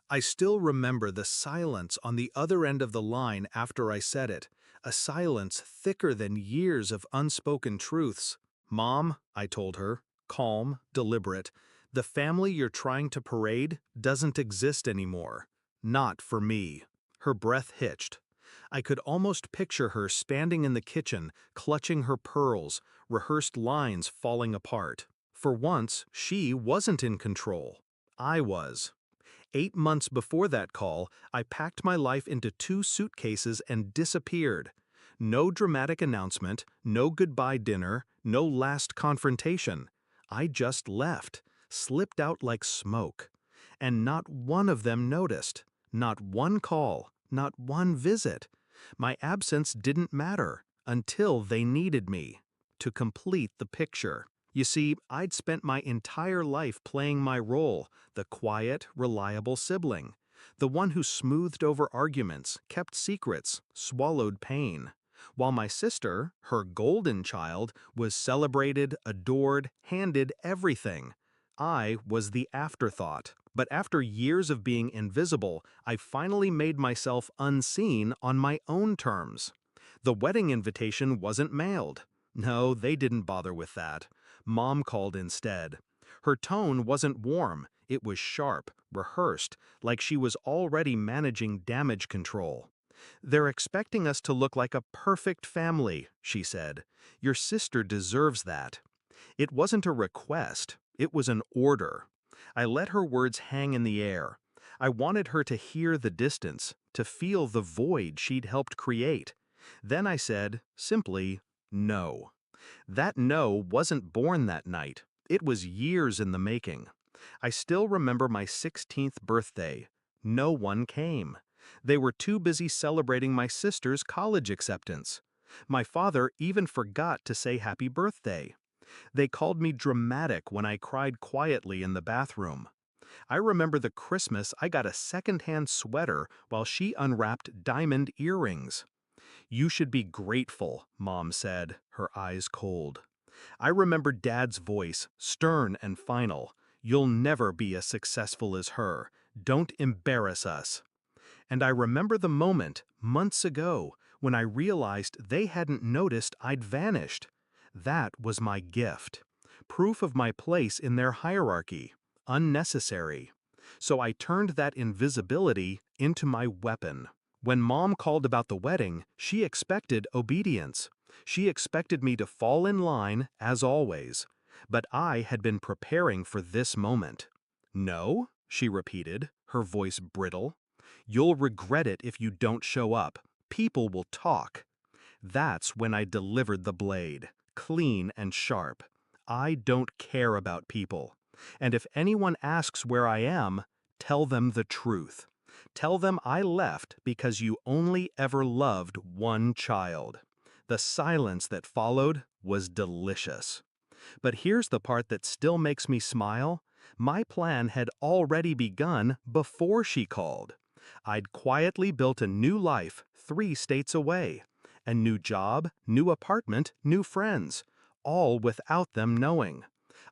I still remember the silence on the other end of the line after I said it, a silence thicker than years of unspoken truths. "Mom," I told her, calm, deliberate, "the family you're trying to parade doesn't exist anymore. Not for me." Her breath hitched. I could almost picture her standing in the kitchen, clutching her pearls, rehearsed lines falling apart. For once, she wasn't in control. I was. 8 months before that call, I packed my life into 2 suitcases and disappeared. No dramatic announcement, no goodbye dinner, no last confrontation. I just left, slipped out like smoke. And not one of them noticed. Not one call, not one visit. My absence didn't matter until they needed me to complete the picture. You see, I'd spent my entire life playing my role, the quiet, reliable sibling, the one who smoothed over arguments, kept secrets, swallowed pain. While my sister, her golden child, was celebrated, adored, handed everything. I was the afterthought. But after years of being invisible, I finally made myself unseen on my own terms. The wedding invitation wasn't mailed. No, they didn't bother with that. Mom called instead. Her tone wasn't warm, it was sharp, rehearsed, like she was already managing damage control. "They're expecting us to look like a perfect family," she said. "Your sister deserves that." It wasn't a request, it was an order. I let her words hang in the air. I wanted her to hear the distance, to feel the void she'd helped create. Then I said, simply, no. That no wasn't born that night. It was years in the making. I still remember my 16th birthday. No one came. They were too busy celebrating my sister's college acceptance. My father even forgot to say happy birthday. They called me dramatic when I cried quietly in the bathroom. I remember the Christmas I got a secondhand sweater while she unwrapped diamond earrings. "You should be grateful," Mom said, her eyes cold. I remember Dad's voice, stern and final. "You'll never be as successful as her. Don't embarrass us." And I remember the moment, months ago, when I realized they hadn't noticed I'd vanished. That was my gift. Proof of my place in their hierarchy. Unnecessary. So I turned that invisibility into my weapon. When Mom called about the wedding, she expected obedience. She expected me to fall in line, as always. But I had been preparing for this moment. "No?" she repeated, her voice brittle. "You'll regret it if you don't show up. People will talk." That's when I delivered the blade, clean and sharp. I don't care about people. And if anyone asks where I am, tell them the truth. Tell them I left because you only ever loved one child. The silence that followed was delicious. But here's the part that still makes me smile. My plan had already begun before she called. I'd quietly built a new life 3 states away. A new job, new apartment, new friends. All without them knowing.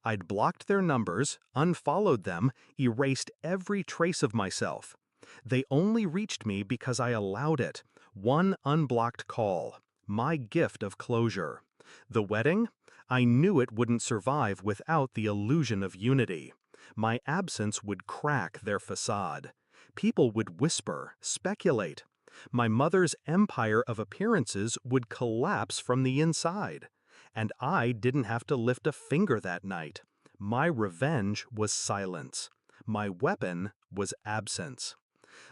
I'd blocked their numbers, unfollowed them, erased every trace of myself. They only reached me because I allowed it. One unblocked call. My gift of closure. The wedding? I knew it wouldn't survive without the illusion of unity. My absence would crack their facade. People would whisper, speculate. My mother's empire of appearances would collapse from the inside. And I didn't have to lift a finger that night. My revenge was silence. My weapon was absence.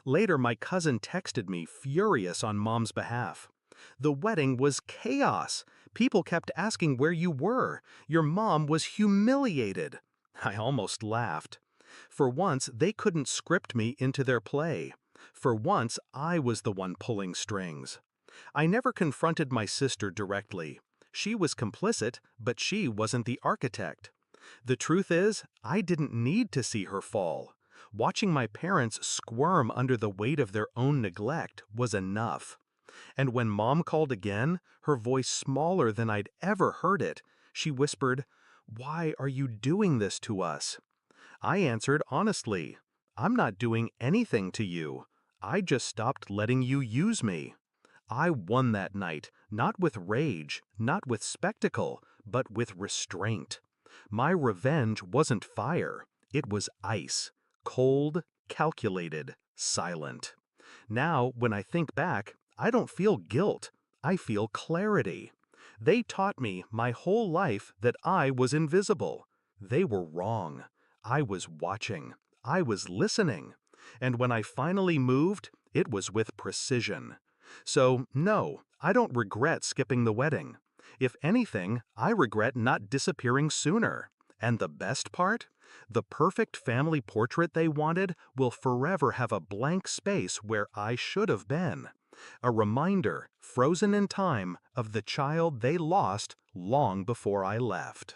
Later, my cousin texted me, furious on Mom's behalf. "The wedding was chaos. People kept asking where you were. Your mom was humiliated." I almost laughed. For once, they couldn't script me into their play. For once, I was the one pulling strings. I never confronted my sister directly. She was complicit, but she wasn't the architect. The truth is, I didn't need to see her fall. Watching my parents squirm under the weight of their own neglect was enough. And when Mom called again, her voice smaller than I'd ever heard it, she whispered, "Why are you doing this to us?" I answered honestly, I'm not doing anything to you. I just stopped letting you use me. I won that night, not with rage, not with spectacle, but with restraint. My revenge wasn't fire, it was ice, cold, calculated, silent. Now, when I think back, I don't feel guilt, I feel clarity. They taught me my whole life that I was invisible. They were wrong. I was watching. I was listening. And when I finally moved, it was with precision. So, no, I don't regret skipping the wedding. If anything, I regret not disappearing sooner. And the best part? The perfect family portrait they wanted will forever have a blank space where I should have been. A reminder, frozen in time, of the child they lost long before I left.